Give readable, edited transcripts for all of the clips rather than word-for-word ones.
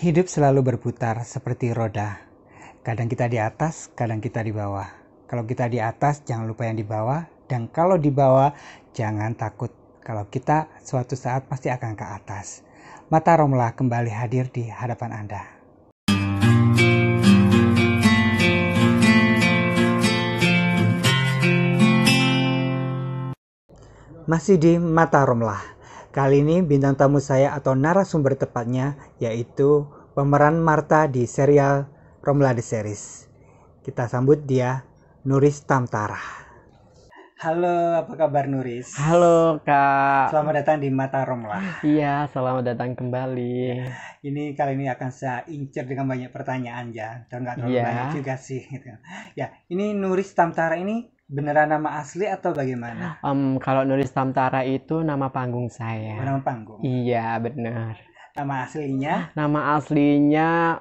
Hidup selalu berputar seperti roda. Kadang kita di atas, kadang kita di bawah. Kalau kita di atas, jangan lupa yang di bawah. Dan kalau di bawah, jangan takut. Kalau kita suatu saat pasti akan ke atas. Mata Romlah kembali hadir di hadapan Anda. Masih di Mata Romlah. Kali ini bintang tamu saya atau narasumber tepatnya yaitu pemeran Martha di serial Romlah The Series. Kita sambut dia, Nuris Tamtara. Halo, apa kabar Nuris? Halo Kak. Selamat datang di Mata Romlah. Iya, selamat datang kembali. Ini kali ini akan saya incer dengan banyak pertanyaan ya, dan nggak terlalu banyak juga sih. Gitu. Ya, ini Nuris Tamtara ini beneran nama asli atau bagaimana? Kalau Nuris Tamtara itu nama panggung saya. Nama panggung? Iya, benar. Nama aslinya? Nama aslinya...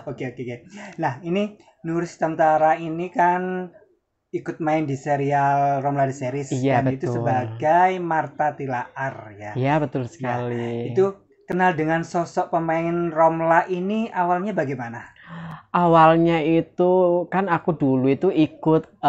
Oke. Nah, ini Nuris Tamtara ini kan ikut main di serial Romlah The Series. Iya, dan betul. Itu sebagai Martha Tilaar ya. Iya, betul sekali. Ya, itu kenal dengan sosok pemain Romlah ini awalnya bagaimana? Awalnya itu kan aku dulu itu ikut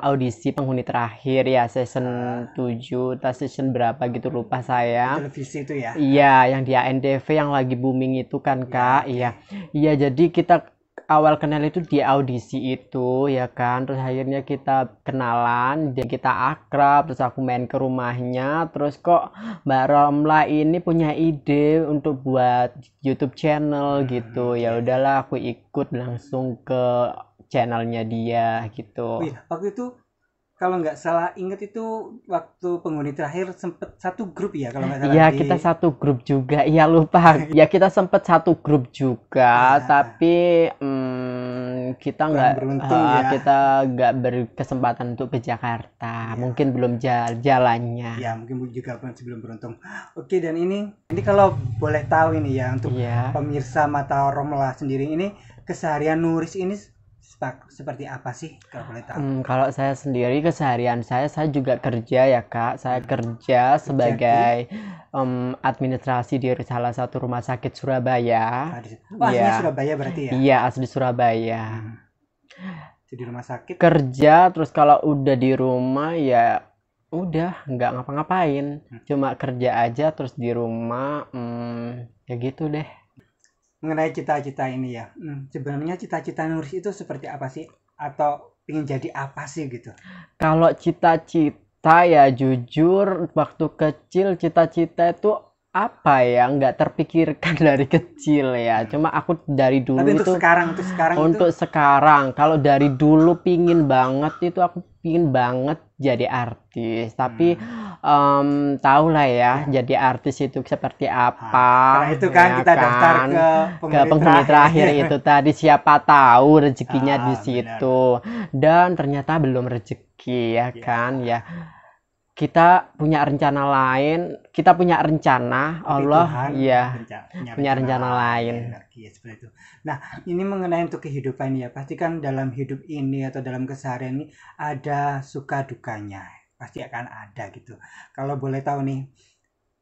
audisi penghuni terakhir ya, season 7 atau season berapa gitu lupa saya. Televisi itu ya? Iya, yang di ANTV yang lagi booming itu kan Kak. Iya, jadi kita awal kenal itu di audisi itu ya kan, terus akhirnya kita kenalan dan kita akrab, terus aku main ke rumahnya, terus kok Mbak Romlah ini punya ide untuk buat YouTube channel gitu. Ya udahlah aku ikut langsung ke channelnya dia gitu. Waktu itu kalau nggak salah inget itu waktu penghuni terakhir sempet satu grup ya kalau nggak salah. Iya, kita satu grup juga. Iya, lupa. Ya, kita sempet satu grup juga, tapi kita nggak beruntung ya. Kita nggak berkesempatan untuk ke Jakarta. Mungkin belum jalannya. Ya, mungkin juga sebelum beruntung. Oke, dan ini kalau boleh tahu ini ya untuk pemirsa Mata Romlah sendiri ini keseharian Nuris ini seperti apa sih kalau boleh tahu? Kalau saya sendiri keseharian saya juga kerja ya Kak. Saya kerja sebagai administrasi di salah satu rumah sakit Surabaya. Asli Surabaya berarti ya? Iya, asli Surabaya. Jadi rumah sakit. Kerja terus kalau udah di rumah ya udah nggak ngapa-ngapain, cuma kerja aja terus di rumah, ya gitu deh. Mengenai cita-cita ini ya, sebenarnya cita-cita Nuris itu seperti apa sih? Atau ingin jadi apa sih gitu? Kalau cita-cita ya jujur waktu kecil cita-cita itu apa ya, nggak terpikirkan dari kecil ya. Cuma aku dari dulu. Tapi itu untuk sekarang kalau dari dulu pingin banget itu aku pingin banget jadi artis. Tapi tahu lah ya jadi artis itu seperti apa. Karena itu kan ya kita daftar ke penghuni terakhir itu tadi, siapa tahu rezekinya di situ. Dan ternyata belum rezeki ya kan ya. Kita punya rencana lain, kita punya rencana, Allah punya rencana lain. Seperti itu. Nah, ini mengenai untuk kehidupan ya, pasti kan dalam hidup ini atau dalam keseharian ini ada suka dukanya, pasti akan ada gitu. Kalau boleh tahu nih,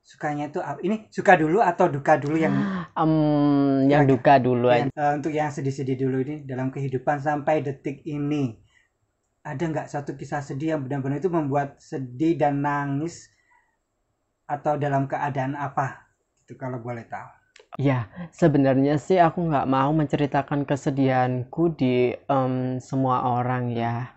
sukanya itu ini suka dulu atau duka dulu yang duka dulu aja. Untuk yang sedih-sedih dulu ini dalam kehidupan sampai detik ini. Ada nggak satu kisah sedih yang benar-benar itu membuat sedih dan nangis atau dalam keadaan apa? Itu kalau boleh tahu. Ya, sebenarnya sih aku nggak mau menceritakan kesedihanku di semua orang ya.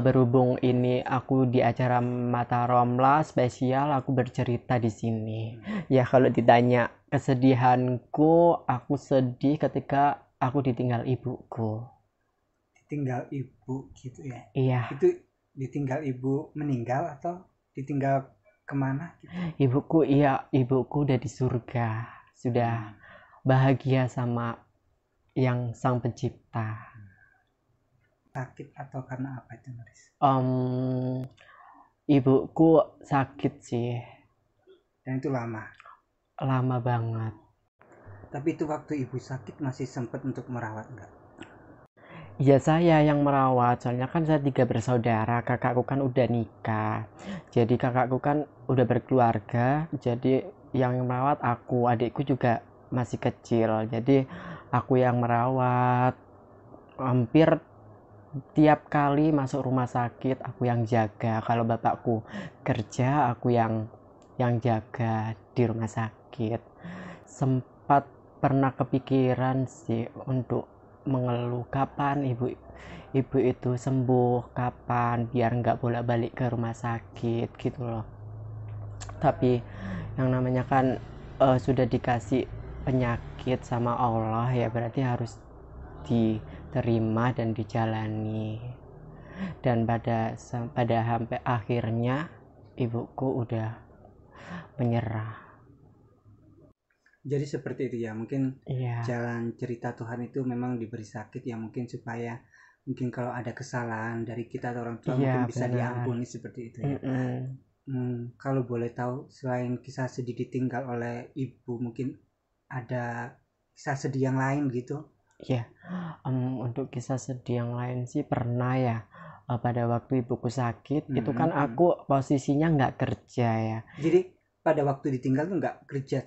Berhubung ini aku di acara Mata Romlah spesial, aku bercerita di sini. Ya, kalau ditanya kesedihanku, aku sedih ketika aku ditinggal ibuku. Ditinggal ibu gitu ya? Iya. Itu ditinggal ibu meninggal atau ditinggal kemana gitu? Ibuku udah di surga, sudah bahagia sama yang Sang Pencipta. Sakit atau karena apa itu Nuris? Ibuku sakit sih. Dan itu lama? Lama banget. Tapi itu waktu ibu sakit masih sempat untuk merawat enggak? Ya saya yang merawat, soalnya kan saya 3 bersaudara, kakakku kan udah nikah, jadi kakakku kan udah berkeluarga, jadi yang merawat aku, adikku juga masih kecil, jadi aku yang merawat. Hampir tiap kali masuk rumah sakit aku yang jaga. Kalau bapakku kerja, aku yang jaga di rumah sakit. Sempat pernah kepikiran sih untuk mengeluh kapan ibu itu sembuh, kapan biar nggak bolak-balik ke rumah sakit gitu loh. Tapi yang namanya kan sudah dikasih penyakit sama Allah, ya berarti harus diterima dan dijalani. Dan pada sampai akhirnya ibuku udah menyerah. Jadi seperti itu ya, mungkin Iya, jalan cerita Tuhan itu memang diberi sakit ya, mungkin supaya mungkin kalau ada kesalahan dari kita atau orang tua iya mungkin bisa benar. diampuni seperti itu ya. Mm-mm. Kalau boleh tahu, selain kisah sedih ditinggal oleh ibu, mungkin ada kisah sedih yang lain gitu? Iya, untuk kisah sedih yang lain sih pernah ya. Pada waktu ibuku sakit, itu kan aku posisinya nggak kerja ya. Jadi pada waktu ditinggal tuh nggak kerja,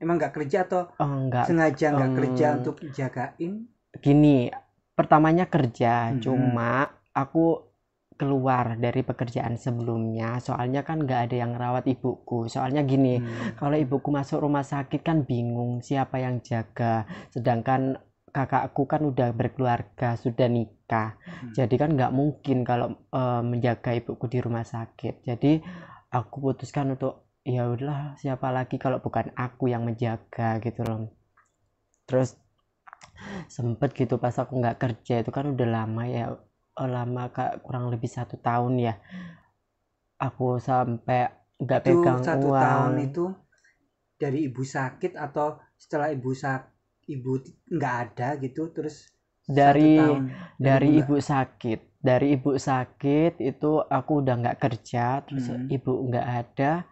emang nggak kerja atau Nggak, sengaja nggak kerja untuk jagain? gini, pertamanya kerja, cuma aku keluar dari pekerjaan sebelumnya, soalnya kan nggak ada yang rawat ibuku. Soalnya gini, kalau ibuku masuk rumah sakit kan bingung siapa yang jaga, sedangkan kakakku kan udah berkeluarga, sudah nikah, jadi kan nggak mungkin kalau menjaga ibuku di rumah sakit. Jadi aku putuskan untuk ya udahlah, siapa lagi kalau bukan aku yang menjaga gitu loh. Terus sempet gitu pas aku nggak kerja, itu kan udah lama ya, lama Kak, kurang lebih 1 tahun ya aku sampai nggak Itu pegang 1 tahun uang. itu dari ibu sakit atau setelah ibu nggak ada gitu, terus satu dari tahun dan ibu dari nggak? ibu sakit itu aku udah nggak kerja, terus ibu nggak ada.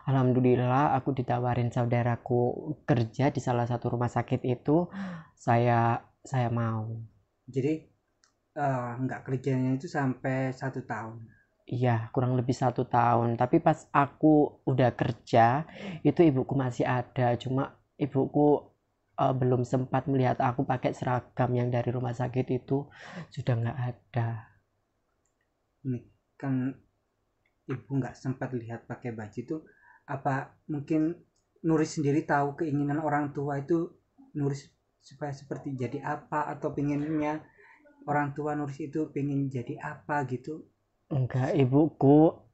Alhamdulillah aku ditawarin saudaraku kerja di salah satu rumah sakit itu, saya mau. Jadi nggak kerjanya itu sampai 1 tahun. Iya, kurang lebih 1 tahun. Tapi pas aku udah kerja, itu ibuku masih ada. Cuma ibuku belum sempat melihat aku pakai seragam yang dari rumah sakit itu, sudah nggak ada. Ini kan ibu nggak sempat lihat pakai baju itu, apa mungkin Nuris sendiri tahu keinginan orang tua itu Nuris supaya seperti jadi apa, atau pinginnya orang tua Nuris itu pengen jadi apa gitu? Enggak,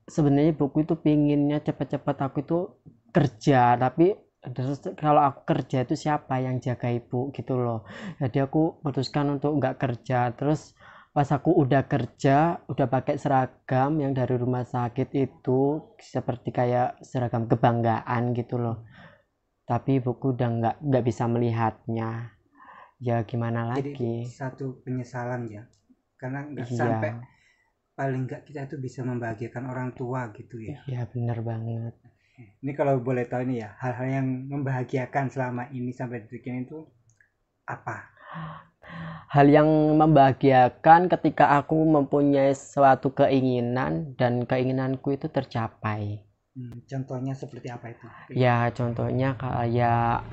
sebenarnya ibuku itu pinginnya cepet-cepet aku itu kerja, tapi terus kalau aku kerja itu siapa yang jaga ibu gitu loh. Jadi aku putuskan untuk nggak kerja. Terus pas aku udah kerja, udah pakai seragam yang dari rumah sakit itu, seperti kayak seragam kebanggaan gitu loh. Tapi ibuku udah nggak bisa melihatnya. Ya gimana Jadi itu lagi? satu penyesalan ya, karena nggak sampai, Iya, paling nggak kita itu bisa membahagiakan orang tua gitu ya. iya bener banget. Ini kalau boleh tahu nih ya, hal-hal yang membahagiakan selama ini sampai detik ini itu apa? Hal yang membahagiakan ketika aku mempunyai suatu keinginan dan keinginanku itu tercapai. Contohnya seperti apa itu? Ya, contohnya kayak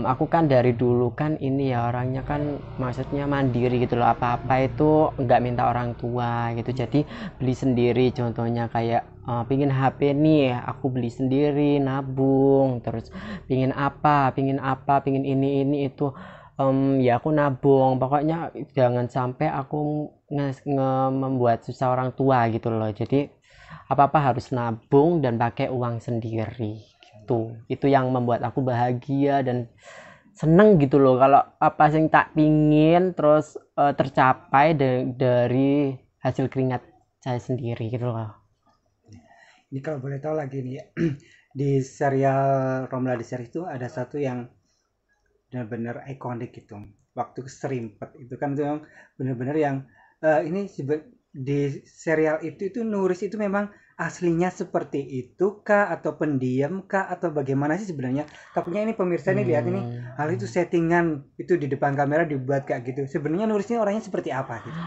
aku kan dari dulu kan ini ya, orangnya kan maksudnya mandiri gitu loh, apa-apa itu nggak minta orang tua gitu, jadi beli sendiri. Contohnya kayak pingin HP nih, aku beli sendiri, nabung. Terus pingin ini itu, ya aku nabung. Pokoknya jangan sampai aku membuat susah orang tua gitu loh. Jadi apa-apa harus nabung dan pakai uang sendiri gitu. Itu yang membuat aku bahagia dan seneng gitu loh, kalau apa sing tak pingin terus tercapai dari hasil keringat saya sendiri gitu loh. Ini kalau boleh tahu lagi nih ya, di serial Romla di series itu ada satu yang benar-benar ikonik gitu. Waktu Serimpet itu kan tuh yang benar-benar yang ini di serial itu Nuris itu memang aslinya seperti itu kah, atau pendiam kah, atau bagaimana sih sebenarnya? Takutnya ini pemirsa nih lihat ini hal itu settingan itu di depan kamera dibuat kayak gitu. Sebenarnya Nuris ini orangnya seperti apa gitu?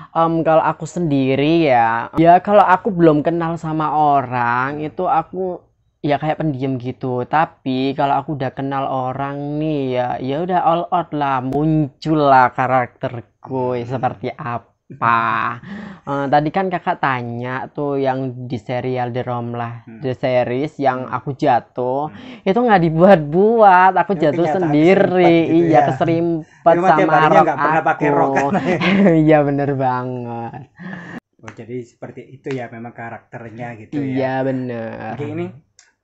Kalau aku sendiri ya kalau aku belum kenal sama orang itu, aku ya kayak pendiam gitu. Tapi kalau aku udah kenal orang nih ya, ya udah all out lah, muncul lah karakterku seperti apa. Tadi kan kakak tanya tuh yang di serial The Romlah, The Series yang aku jatuh, itu nggak dibuat-buat, aku Itu jatuh kenyataan sendiri, keserimpet gitu iya ya. keserimpet Cuma tiap sama harinya rok nggak pernah pakai aku. rok kan. Iya bener banget. Oh, jadi seperti itu ya memang karakternya gitu ya. Iya bener. Oke, ini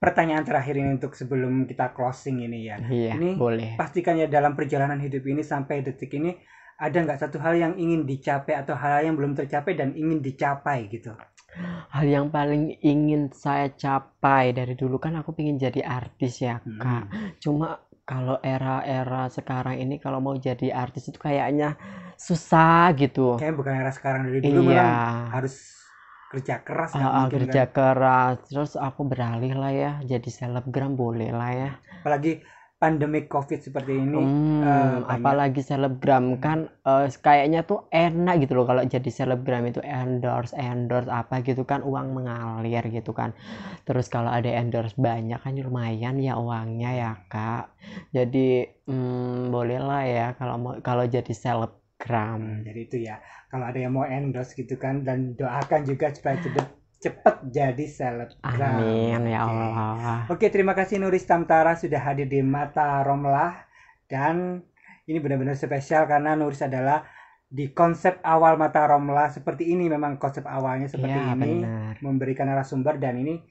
pertanyaan terakhir ini untuk sebelum kita closing ini ya. Iya Ini boleh. pastikan ya dalam perjalanan hidup ini sampai detik ini ada nggak satu hal yang ingin dicapai atau hal yang belum tercapai dan ingin dicapai gitu? Hal yang paling ingin saya capai dari dulu kan aku pengen jadi artis ya kak. Cuma kalau era-era sekarang ini kalau mau jadi artis itu kayaknya susah gitu. Kayaknya bukan era sekarang, dari dulu Iya. memang harus kerja keras nggak mungkin Kerja kan. keras terus aku beralih lah ya jadi selebgram boleh lah ya. Apalagi pandemi COVID seperti ini banyak. Apalagi selebgram kan kayaknya tuh enak gitu loh kalau jadi selebgram itu endorse apa gitu kan uang mengalir gitu kan. Terus kalau ada endorse banyak kan lumayan ya uangnya ya kak. Jadi bolehlah ya kalau jadi selebgram. Jadi itu ya, kalau ada yang mau endorse gitu kan, dan doakan juga supaya cepet jadi selebgram. Amin ya Oke. Allah. Oke, terima kasih Nuris Tamtara sudah hadir di Mata Romlah, dan ini benar-benar spesial karena Nuris adalah di konsep awal Mata Romlah seperti ini, memang konsep awalnya seperti Iya, ini, benar. memberikan narasumber, dan ini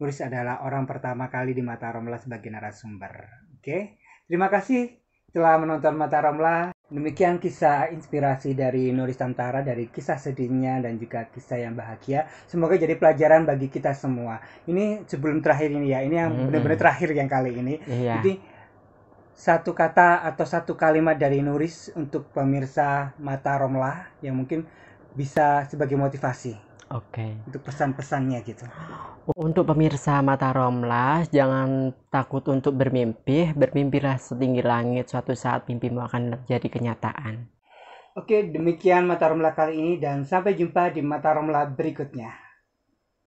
Nuris adalah orang pertama kali di Mata Romlah sebagai narasumber. Oke, terima kasih telah menonton Mata Romlah. Demikian kisah inspirasi dari Nuris Tamtara, dari kisah sedihnya dan juga kisah yang bahagia. Semoga jadi pelajaran bagi kita semua. Ini sebelum terakhir ini ya, ini yang benar-benar terakhir yang kali ini. Iya. Jadi satu kata atau satu kalimat dari Nuris untuk pemirsa Mata Romlah yang mungkin bisa sebagai motivasi. Oke. Untuk pesan-pesannya gitu. Untuk pemirsa Mata Romlah, jangan takut untuk bermimpi, bermimpilah setinggi langit, suatu saat mimpimu akan menjadi kenyataan. Oke, demikian Mata Romlah kali ini dan sampai jumpa di Mata Romlah berikutnya.